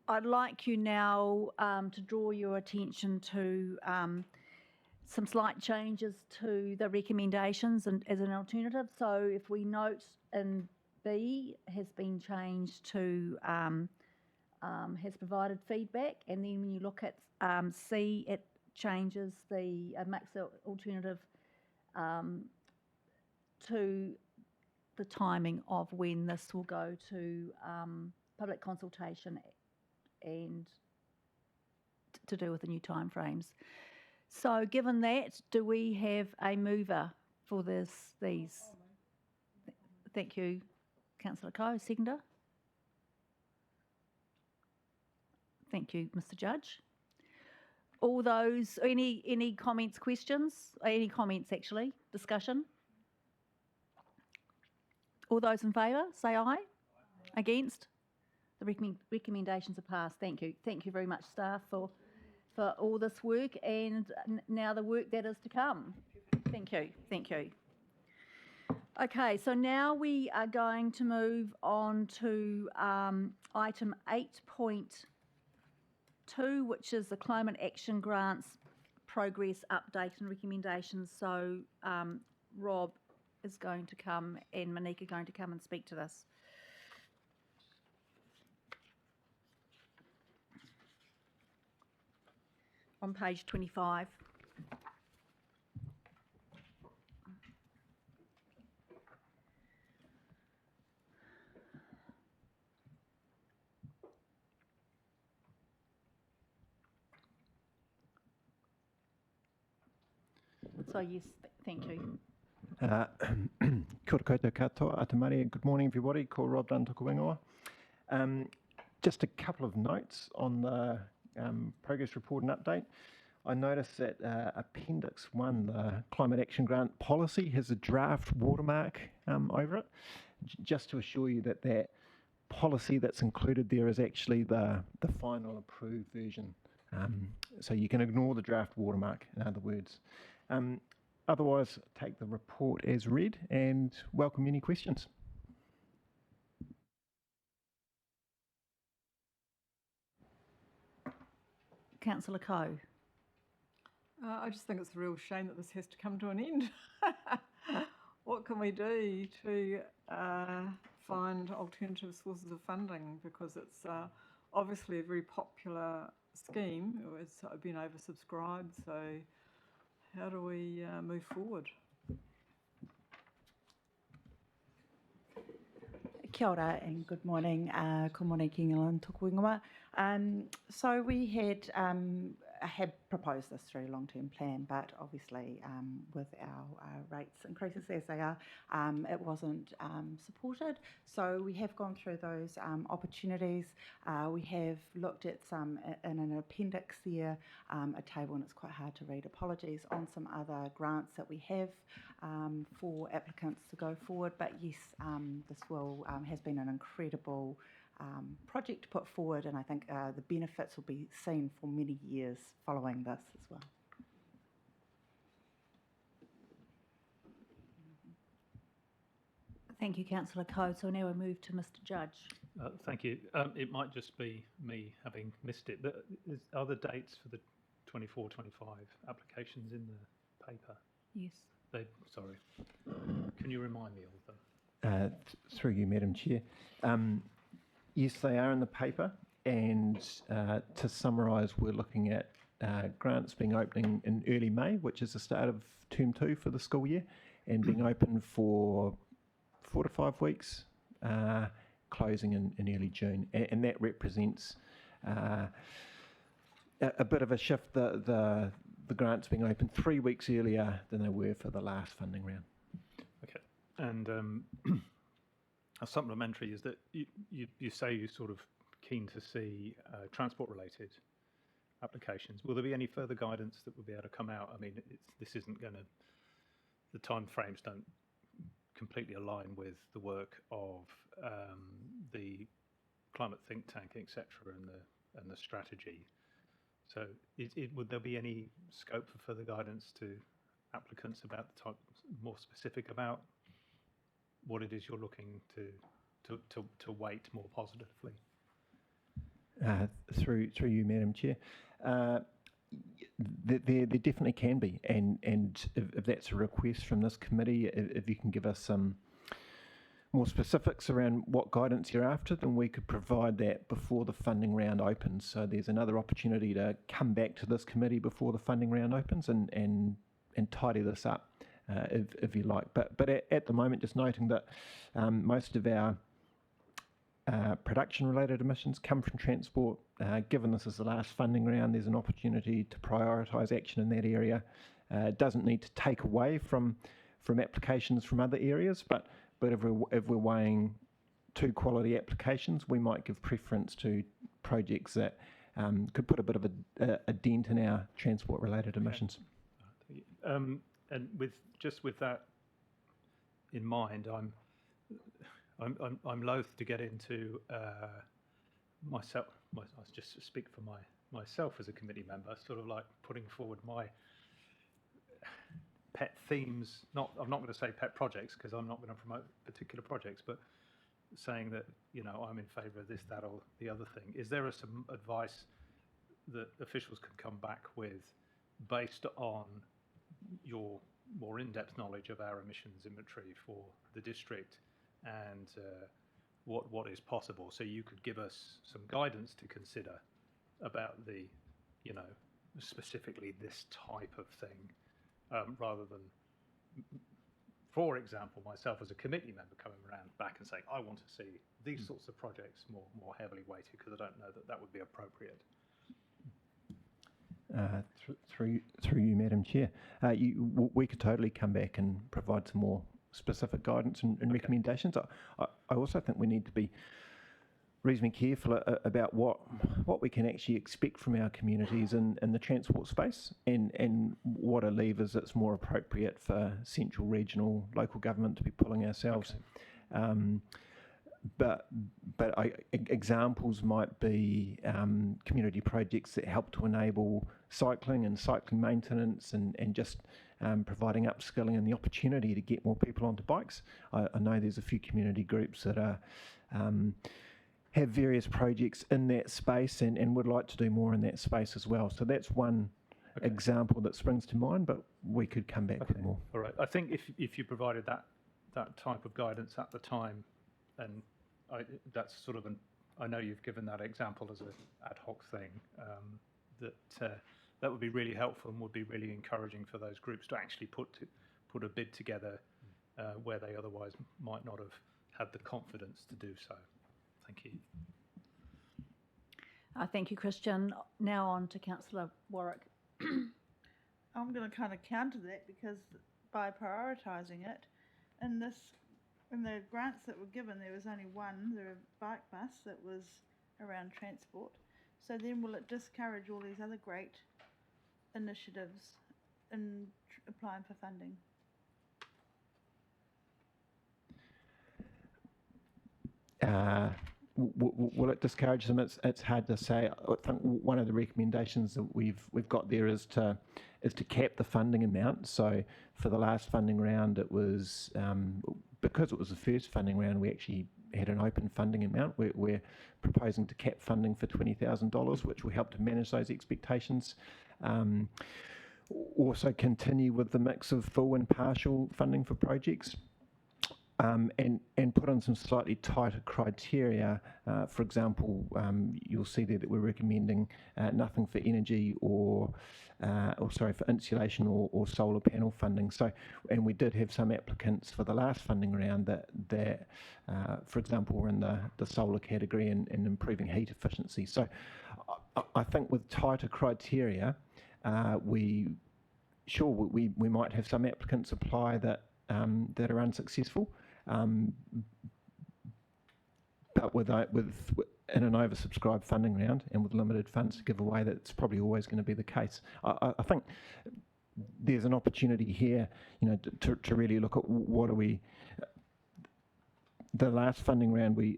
I'd like you now to draw your attention to some slight changes to the recommendations and as an alternative. So if we note in B has been changed to has provided feedback, and then when you look at C, it changes makes the alternative to the timing of when this will go to public consultation and to do with the new timeframes. So given that, do we have a mover for these? Thank you, Councillor Coe. Seconder? Thank you, Mr. Judge. All those, any comments, questions? Any comments actually? Discussion? All those in favour, say aye. Against? The recommendations are passed. Thank you. Thank you very much, staff, for all this work and now the work that is to come. Thank you. Thank you. Okay, so now we are going to move on to item 8.2, which is the Climate Action Grants Progress Update and Recommendations. So Rob is going to come and Monique are going to come and speak to this. On page 25. So yes, thank you. Kia ora koutou katoa, atamari. Good morning, everybody. Ko Rob Rantokuingoa. Just a couple of notes on the progress report and update. I noticed that Appendix 1, the Climate Action Grant Policy, has a draft watermark over it. Just to assure you that that policy that's included there is actually the final approved version. So you can ignore the draft watermark, in other words. Otherwise, take the report as read and welcome any questions. Councillor Coe. I just think it's a real shame that this has to come to an end. What can we do to find alternative sources of funding? Because it's obviously a very popular scheme. It's been oversubscribed, so how do we move forward? Kia ora and good morning. Ko morning ki ngā tukuingoa. So we had proposed this through a long-term plan, but obviously with our rates increases as they are, it wasn't supported. So we have gone through those opportunities. We have looked at some in an appendix there, a table, and it's quite hard to read, apologies, on some other grants that we have for applicants to go forward. But yes, this has been an incredible project put forward, and I think the benefits will be seen for many years following this as well. Thank you, Councillor Coe. So now we move to Mr. Judge. Thank you. It might just be me having missed it, but are the dates for the 24-25 applications in the paper? Yes. Sorry. Can you remind me of them? Through you, Madam Chair. Yes, they are in the paper, and to summarise, we're looking at grants being opening in early May, which is the start of term 2 for the school year, and being open for 4 to 5 weeks, closing in early June, and that represents a bit of a shift. The grants being open 3 weeks earlier than they were for the last funding round. Okay, and a supplementary is that you say you're sort of keen to see transport-related applications. Will there be any further guidance that will be able to come out? I mean, this isn't going to, the time frames don't completely align with the work of the climate think tank, etc., and the strategy. So, would there be any scope for further guidance to applicants about the type, more specific about what it is you're looking to to weight more positively? Through you, Madam Chair. There definitely can be, and if that's a request from this committee, if you can give us some more specifics around what guidance you're after, then we could provide that before the funding round opens. So there's another opportunity to come back to this committee before the funding round opens and tidy this up, if you like. But at the moment, just noting that most of our production-related emissions come from transport. Given this is the last funding round, there's an opportunity to prioritise action in that area. It doesn't need to take away from applications from other areas, but if we're weighing two quality applications, we might give preference to projects that could put a bit of a dent in our transport-related emissions. And with that in mind, I'm loath to get into myself. I just speak for myself as a committee member, sort of like putting forward my pet themes. I'm not going to say pet projects because I'm not going to promote particular projects, but saying that I'm in favour of this, that, or the other thing. Is there some advice that officials can come back with based on your more in-depth knowledge of our emissions inventory for the district and what is possible? So you could give us some guidance to consider about the, specifically this type of thing, rather than, for example, myself as a committee member coming around back and saying, I want to see these sorts of projects more heavily weighted because I don't know that would be appropriate. Through you, Madam Chair, we could totally come back and provide some more specific guidance and recommendations. I also think we need to be reasonably careful about what we can actually expect from our communities in the transport space and what are levers that's more appropriate for central, regional, local government to be pulling ourselves. But examples might be community projects that help to enable cycling and cycling maintenance and just providing upskilling and the opportunity to get more people onto bikes. I know there's a few community groups that are have various projects in that space and would like to do more in that space as well. So that's one example that springs to mind, but we could come back with more. All right. I think if you provided that type of guidance at the time, and that's sort of I know you've given that example as an ad hoc thing, that would be really helpful and would be really encouraging for those groups to actually put a bid together where they otherwise might not have had the confidence to do so. Thank you. Thank you, Christian. Now on to Councillor Warwick. I'm going to kind of counter that because by prioritising it, in the grants that were given, there was only one, the bike bus, that was around transport. So then will it discourage all these other great initiatives in applying for funding? Will it discourage them? It's hard to say. I think one of the recommendations that we've got there is to cap the funding amount. So for the last funding round, it was because it was the first funding round, we actually had an open funding amount. We're proposing to cap funding for $20,000, which will help to manage those expectations. Also continue with the mix of full and partial funding for projects. And put on some slightly tighter criteria. For example, you'll see there that we're recommending nothing for energy or for insulation or solar panel funding. So, and we did have some applicants for the last funding round that for example, were in the solar category and improving heat efficiency. So, I think with tighter criteria, we might have some applicants apply that are unsuccessful. But in an oversubscribed funding round and with limited funds to give away, that's probably always going to be the case. I think there's an opportunity here, to really look at what are we. The last funding round, we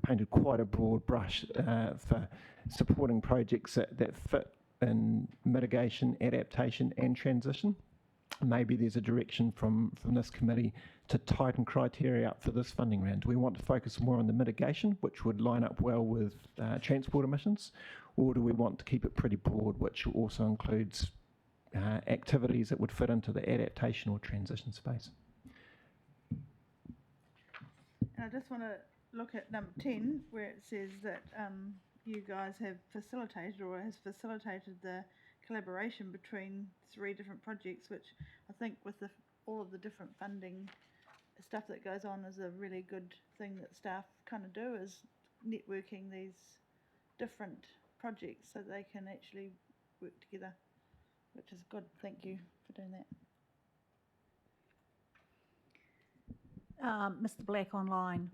painted quite a broad brush for supporting projects that fit in mitigation, adaptation, and transition. maybe there's a direction from this committee to tighten criteria up for this funding round. Do we want to focus more on the mitigation, which would line up well with transport emissions, or do we want to keep it pretty broad, which also includes activities that would fit into the adaptation or transition space? And I just want to look at number 10, where it says that you guys have facilitated or has facilitated the collaboration between 3 different projects, which I think with all of the different funding stuff that goes on is a really good thing that staff kind of do, is networking these different projects so they can actually work together, which is good. Thank you for doing that. Mr. Black online.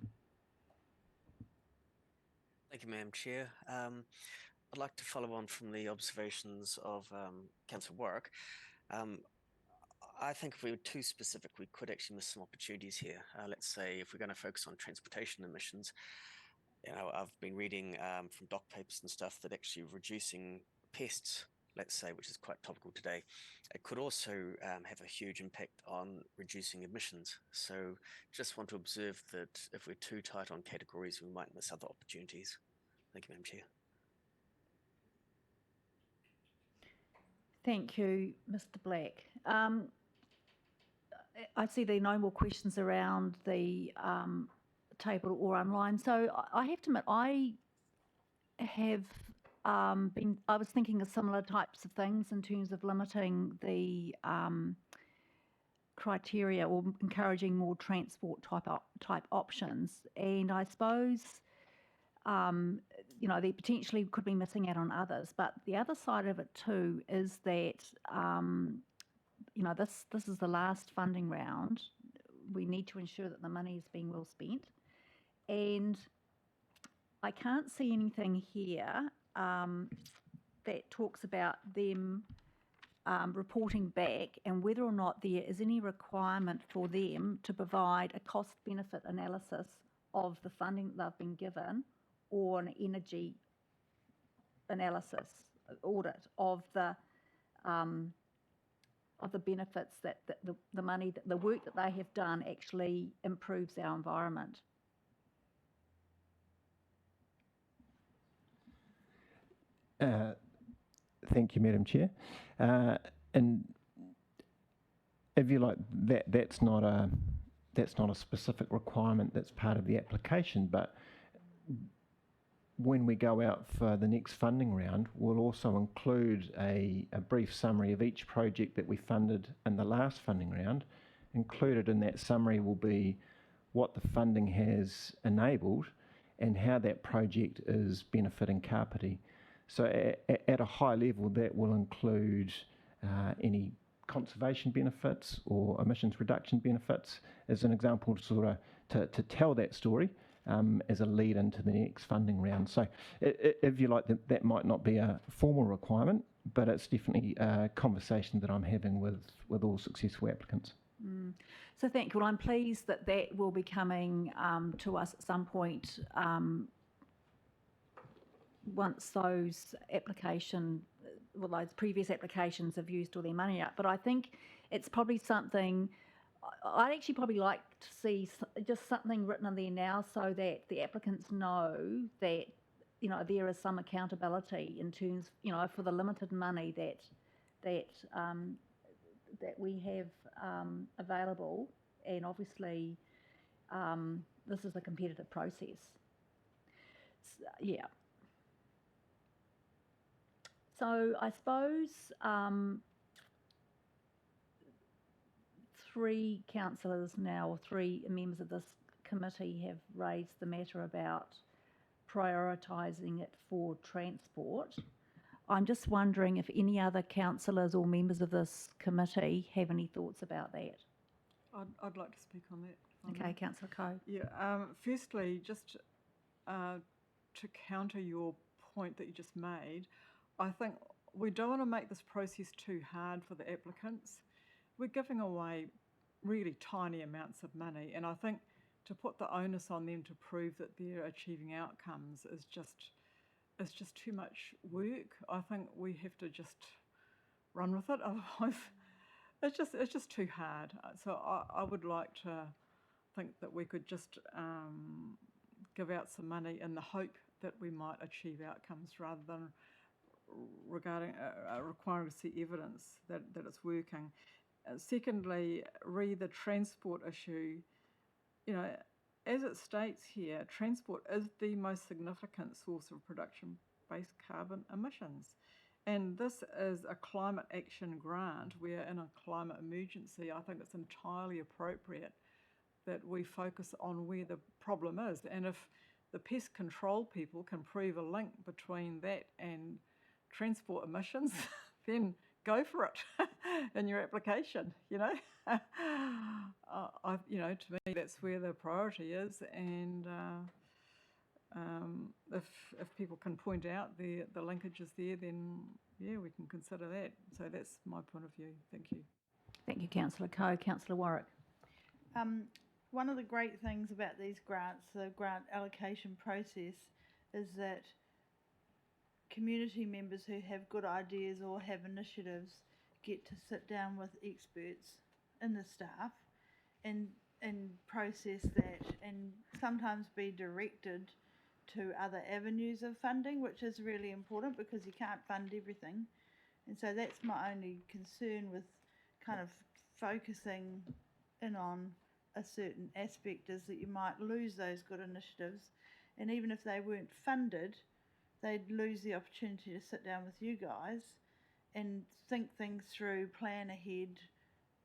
Thank you, Madam Chair. I'd like to follow on from the observations of Councillor Warwick. I think if we were too specific, we could actually miss some opportunities here. Let's say if we're going to focus on transportation emissions, I've been reading from doc papers and stuff that actually reducing pests, let's say, which is quite topical today, it could also have a huge impact on reducing emissions. So just want to observe that if we're too tight on categories, we might miss other opportunities. Thank you, Madam Chair. Thank you, Mr. Black. I see there are no more questions around the table or online. So I have to admit, I was thinking of similar types of things in terms of limiting the criteria or encouraging more transport type options. And I suppose, they potentially could be missing out on others. But the other side of it too is that, this is the last funding round. We need to ensure that the money is being well spent. And I can't see anything here that talks about them reporting back and whether or not there is any requirement for them to provide a cost-benefit analysis of the funding that they've been given, or an energy analysis audit of the benefits that the money, the work that they have done actually improves our environment. Thank you, Madam Chair. And if you like, that's not a specific requirement that's part of the application, but when we go out for the next funding round, we'll also include a brief summary of each project that we funded in the last funding round. Included in that summary will be what the funding has enabled and how that project is benefiting Kapiti. So at a high level, that will include any conservation benefits or emissions reduction benefits, as an example, to tell that story as a lead into the next funding round. So if you like, that might not be a formal requirement, but it's definitely a conversation that I'm having with all successful applicants. So thank you. Well, I'm pleased that will be coming to us at some point once those those previous applications have used all their money up. But I think it's probably something I'd actually probably like to see just something written in there now, so that the applicants know that there is some accountability in terms for the limited money that we have available, and obviously this is a competitive process. Yeah. So I suppose 3 councillors now, or 3 members of this committee, have raised the matter about prioritising it for transport. I'm just wondering if any other councillors or members of this committee have any thoughts about that. I'd like to speak on that. Okay, Councillor Coe. Yeah. Firstly, just to counter your point that you just made, I think we don't want to make this process too hard for the applicants. We're giving away really tiny amounts of money, and I think to put the onus on them to prove that they're achieving outcomes is just too much work. I think we have to just run with it. Otherwise, it's just too hard. So I would like to think that we could just give out some money in the hope that we might achieve outcomes rather than requiring to see evidence that it's working. Secondly, the transport issue. You know, as it states here, transport is the most significant source of production-based carbon emissions. And this is a climate action grant. We're in a climate emergency. I think it's entirely appropriate that we focus on where the problem is. And if the pest control people can prove a link between that and transport emissions, then go for it in your application, you know. To me, that's where the priority is. And if people can point out the linkages there, then yeah, we can consider that. So that's my point of view. Thank you. Thank you, Councillor Coe. Councillor Warwick. One of the great things about these grants, the grant allocation process, is that community members who have good ideas or have initiatives get to sit down with experts in the staff and process that, and sometimes be directed to other avenues of funding, which is really important because you can't fund everything. And so that's my only concern with kind of focusing in on a certain aspect, is that you might lose those good initiatives, and even if they weren't funded, they'd lose the opportunity to sit down with you guys and think things through, plan ahead,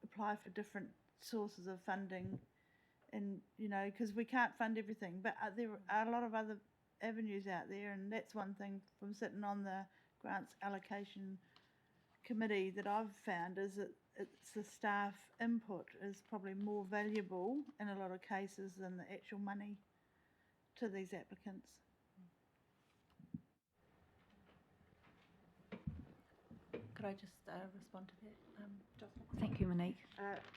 apply for different sources of funding. And, because we can't fund everything, but there are a lot of other avenues out there, and that's one thing from sitting on the grants allocation committee that I've found, is that it's the staff input is probably more valuable in a lot of cases than the actual money to these applicants. Could I just respond to that, Jocelyn? Thank you, Monique.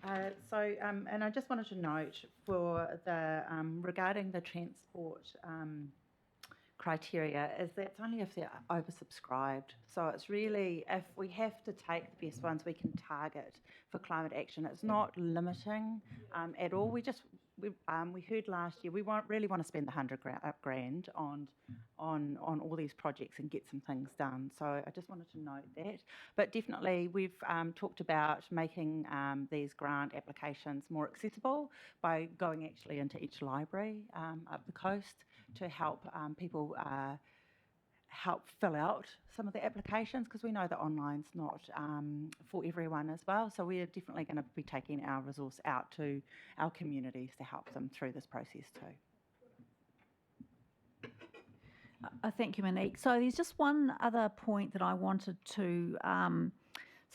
And I just wanted to note for the regarding the transport criteria, is that it's only if they're oversubscribed. So it's really, if we have to take the best ones we can target for climate action, it's not limiting at all. We heard last year we really want to spend the $100,000 on all these projects and get some things done. So I just wanted to note that. But definitely we've talked about making these grant applications more accessible by going actually into each library up the coast to help people help fill out some of the applications, because we know that online's not for everyone as well. So we're definitely going to be taking our resource out to our communities to help them through this process too. Thank you, Monique. So there's just one other point that I wanted to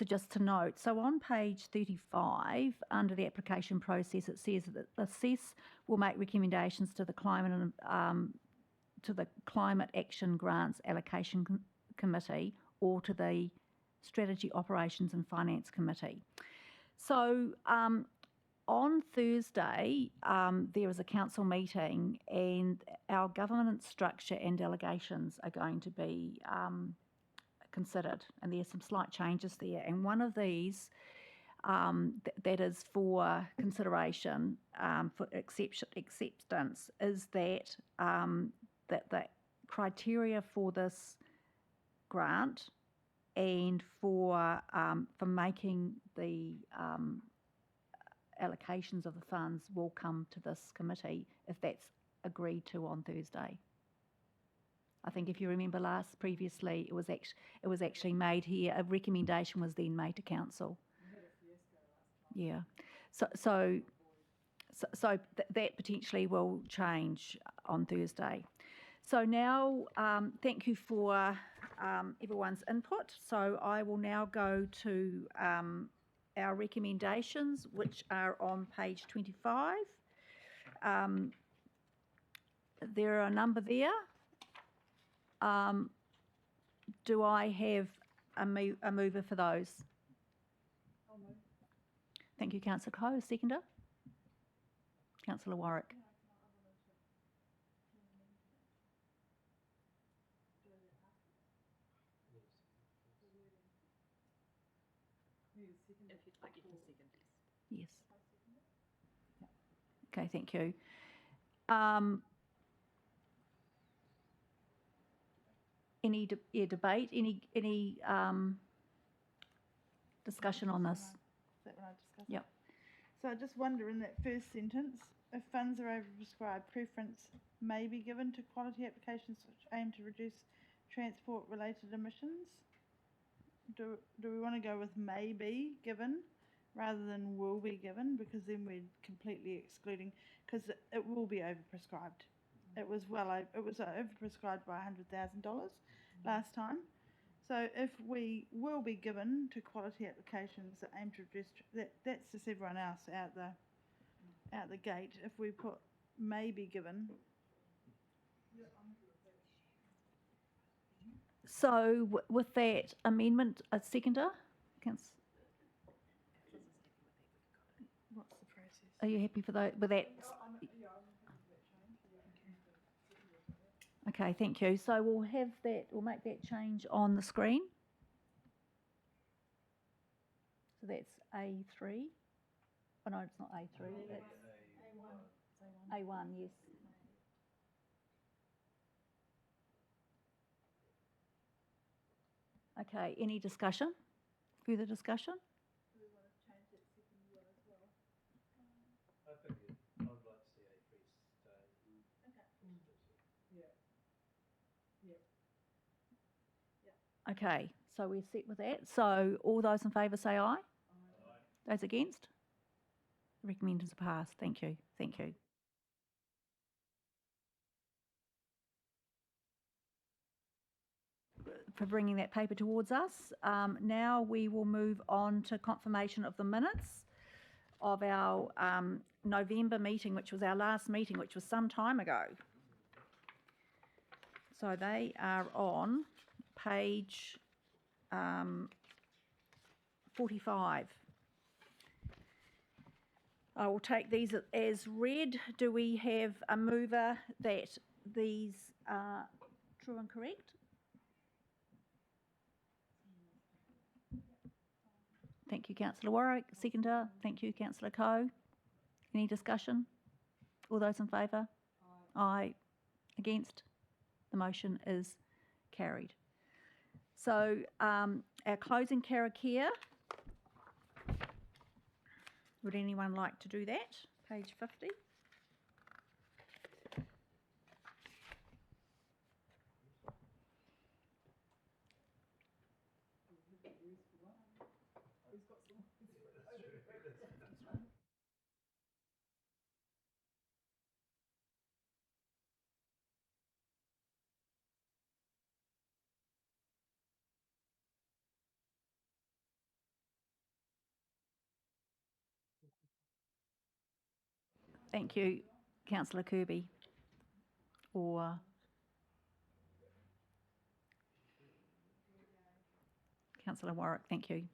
just to note. So on page 35, under the application process, it says that the CES will make recommendations to the Climate Action Grants Allocation Committee or to the Strategy Operations and Finance Committee. So on Thursday, there is a council meeting, and our governance structure and delegations are going to be considered, and there's some slight changes there. And one of these that is for consideration for acceptance is that that the criteria for this grant and for making the allocations of the funds will come to this committee if that's agreed to on Thursday. I think if you remember previously, it was actually made here. A recommendation was then made to council. Yeah, so that potentially will change on Thursday. So now, thank you for everyone's input. So I will now go to our recommendations, which are on page 25. There are a number there. Do I have a mover for those? I'll move. Thank you, Councillor Coe. Seconder? Councillor Warwick. Yes. Okay, thank you. Any debate, any discussion on this? Is that when I discuss? Yep. So I just wonder in that first sentence, if funds are overprescribed, preference may be given to quality applications which aim to reduce transport-related emissions. Do we want to go with may be given rather than will be given? Because then we're completely excluding, because it will be overprescribed. It was overprescribed by $100,000 last time. So if we will be given to quality applications that aim to reduce, that's just everyone else out the gate. If we put may be given, So with that amendment, a seconder? what's the process? Are you happy with that? Okay, thank you. So we'll make that change on the screen. So that's A3. Oh no, it's not A3. It's A1, yes. Okay, any discussion? Further discussion? Do we want to change that second one as well? I think I would like to see A3 stay. Okay, so we're set with that. So all those in favour say aye. Aye. Those against? The recommenders are passed. Thank you. Thank you. For bringing that paper towards us. Now we will move on to confirmation of the minutes of our November meeting, which was our last meeting, which was some time ago. So they are on page 45. I will take these as read. Do we have a mover that these are true and correct? Thank you, Councillor Warwick. Seconder. Thank you, Councillor Coe. Any discussion? All those in favour? Aye. Against? The motion is carried. So our closing karakia. Would anyone like to do that? Page 50. Thank you, Councillor Kirby. Or Councillor Warwick, thank you.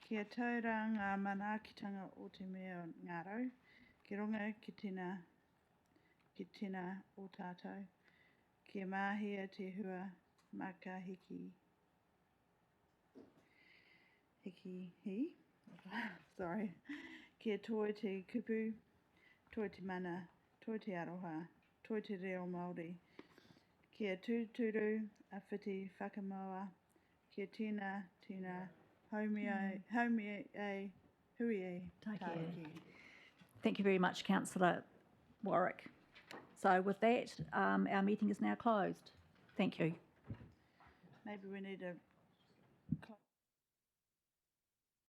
Kia tauranga ngā manaakitanga o te mea o ngaro, ki runga ki tēnā o tātou, kia māhia te hua maka hiki hi, sorry, kia toi te kupu, toi te mana, toi te aroha, toi te reo Māori, kia tūturu a whiti whakamaua, kia tēnā, haumi e, hui e, tāki. Thank you very much, Councillor Warwick. So with that, our meeting is now closed. Thank you. Maybe we need a